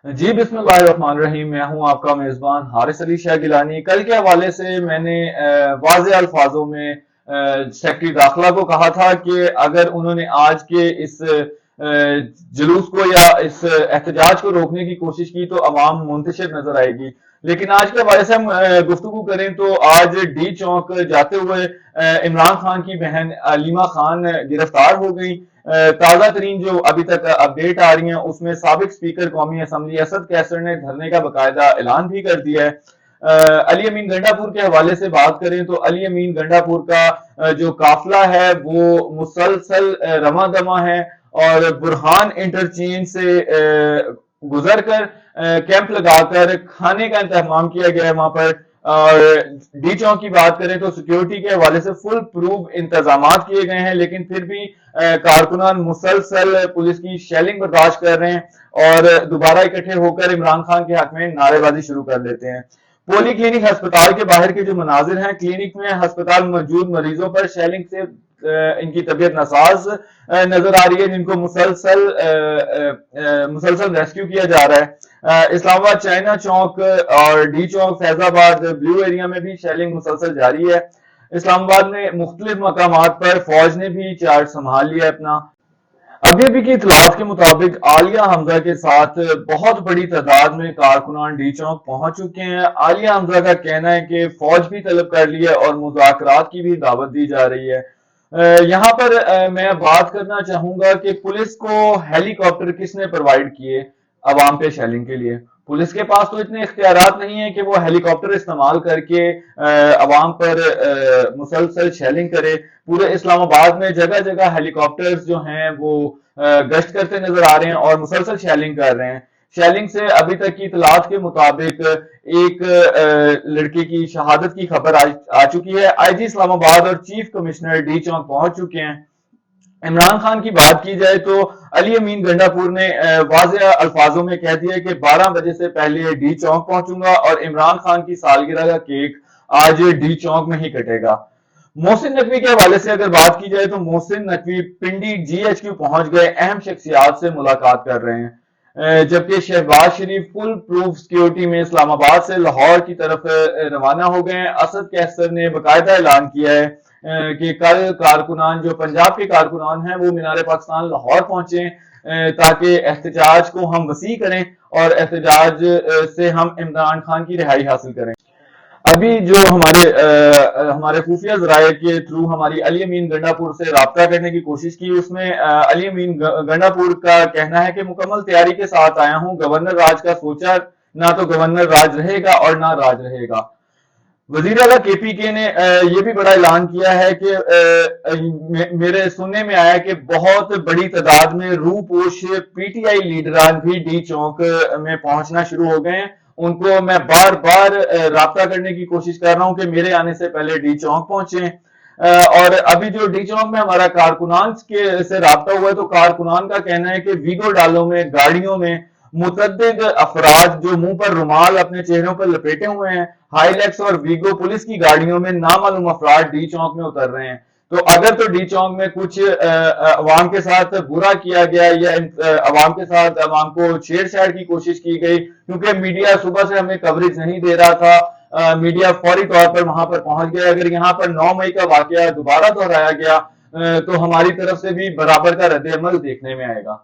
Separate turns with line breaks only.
जी बिस्मिल्लाहिर्रहमानिर्रहीम। मैं हूं आपका मेजबान हारिस अली शाह गिलानी। कल के हवाले से मैंने वाज़े अल्फाजों में सेक्रेटरी दाखिला को कहा था कि अगर उन्होंने आज के इस जुलूस को या इस एहतजाज को रोकने की कोशिश की तो अवाम मुंतशिर नजर आएगी। लेकिन आज के हवाले से हम गुफ्तगू करें तो आज डी चौक जाते हुए इमरान खान की बहन अलीमा खान गिरफ्तार हो गई। ताजा तरीन जो अभी तक अपडेट आ रही है उसमें साबिक स्पीकर कौमी असम्बली असद कैसर ने धरने का बकायदा ऐलान भी कर दिया है। अली अमीन गंडापुर के हवाले से बात करें तो अली अमीन गंडापुर का जो काफिला है वो मुसलसल रवा दवा है और बुरहान इंटरचेंज से गुजर कर कैंप लगाकर खाने का इंतजाम किया गया है वहां पर। और डी चौक की बात करें तो सिक्योरिटी के हवाले से फुल प्रूफ इंतजाम किए गए हैं, लेकिन फिर भी कारकुनान मुसलसल पुलिस की शेलिंग बर्दाश्त कर रहे हैं और दोबारा इकट्ठे होकर इमरान खान के हक में नारेबाजी शुरू कर देते हैं। पोली क्लिनिक अस्पताल के बाहर के जो मनाजिर हैं, क्लिनिक में अस्पताल मौजूद मरीजों पर शेलिंग से इनकी तबीयत नासाज नजर आ रही है, जिनको मुसलसल रेस्क्यू किया जा रहा है। इस्लामाबाद चाइना चौक और डी चौक फैजाबाद ब्लू एरिया में भी शेलिंग मुसलसल जारी है। इस्लामाबाद में मुख्तलिफ मकामात पर फौज ने भी चार्ज संभाल लिया अपना। अभी की इतलात के मुताबिक आलिया हमजा के साथ बहुत बड़ी तादाद में कारकुनान डी चौक पहुंच चुके हैं। आलिया हमजा का कहना है कि फौज भी तलब कर ली है और मुज़ाकरात की भी दावत दी जा रही है। यहाँ पर मैं बात करना चाहूंगा कि पुलिस को हेलीकॉप्टर किसने प्रोवाइड किए अवाम पे शेलिंग के लिए। पुलिस के पास तो इतने इख्तियारात नहीं है कि वो हेलीकॉप्टर इस्तेमाल करके अवाम पर मुसलसल शेलिंग करे। पूरे इस्लामाबाद में जगह जगह हेलीकॉप्टर्स जो हैं वो गश्त करते नजर आ रहे हैं और मुसलसल शेलिंग कर रहे हैं। शेलिंग से अभी तक की इतलात के मुताबिक एक लड़के की शहादत की खबर आ चुकी है। आईजी इस्लामाबाद और चीफ कमिश्नर डी चौक पहुंच चुके हैं। इमरान खान की बात की जाए तो अली अमीन गंडापुर ने वाज़े अल्फाजों में कह दिया कि 12 बजे से पहले डी चौक पहुंचूंगा और इमरान खान की सालगिरह का केक आज डी चौक में ही कटेगा। मोहसिन नकवी के हवाले से अगर बात की जाए तो मोहसिन नकवी पिंडी जीएचक्यू पहुंच गए, अहम शख्सियात से मुलाकात कर रहे हैं। जबकि शहबाज शरीफ फुल प्रूफ सिक्योरिटी में इस्लामाबाद से लाहौर की तरफ रवाना हो गए हैं। असद कैसर ने बाकायदा ऐलान किया है कि कल कारकुनान जो पंजाब के कारकुनान हैं वो मीनार पाकिस्तान लाहौर पहुंचे ताकि एहतजाज को हम वसी करें और एहतजाज से हम इमरान खान की रिहाई हासिल करें। अभी जो हमारे खुफिया जराये के थ्रू हमारी अली अमीन गंडापुर से राब्ता करने की कोशिश की, उसमें अली अमीन गंडापुर का कहना है कि मुकम्मल तैयारी के साथ आया हूं। गवर्नर राज का सोचा ना तो गवर्नर राज रहेगा और ना राज रहेगा। वजीर आला केपीके ने यह भी बड़ा ऐलान किया है कि मेरे सुनने में आया कि बहुत बड़ी तादाद में रूपोश पीटीआई लीडरान भी डी चौक में पहुंचना शुरू हो गए हैं। उनको मैं बार बार राब्ता करने की कोशिश कर रहा हूं कि मेरे आने से पहले डी चौक पहुंचे। और अभी जो डी चौक में हमारा कारकुनान के से राब्ता हुआ है तो कारकुनान का कहना है कि वीगो डालों में गाड़ियों में मुतअद्दिद अफराद जो मुंह पर रुमाल अपने चेहरों पर लपेटे हुए हैं, हाईलैक्स और वीगो पुलिस की गाड़ियों में नामालूम अफराद डी चौक में उतर रहे हैं। तो अगर तो डी चौक में कुछ अवाम के साथ बुरा किया गया या अवाम के साथ अवाम को छेड़छाड़ की कोशिश की गई, क्योंकि मीडिया सुबह से हमें कवरेज नहीं दे रहा था, मीडिया फौरी तौर पर वहां पर पहुंच गया। अगर यहाँ पर 9 मई का वाकया दोबारा दोहराया गया तो हमारी तरफ से भी बराबर का रद्द अमल देखने में आएगा।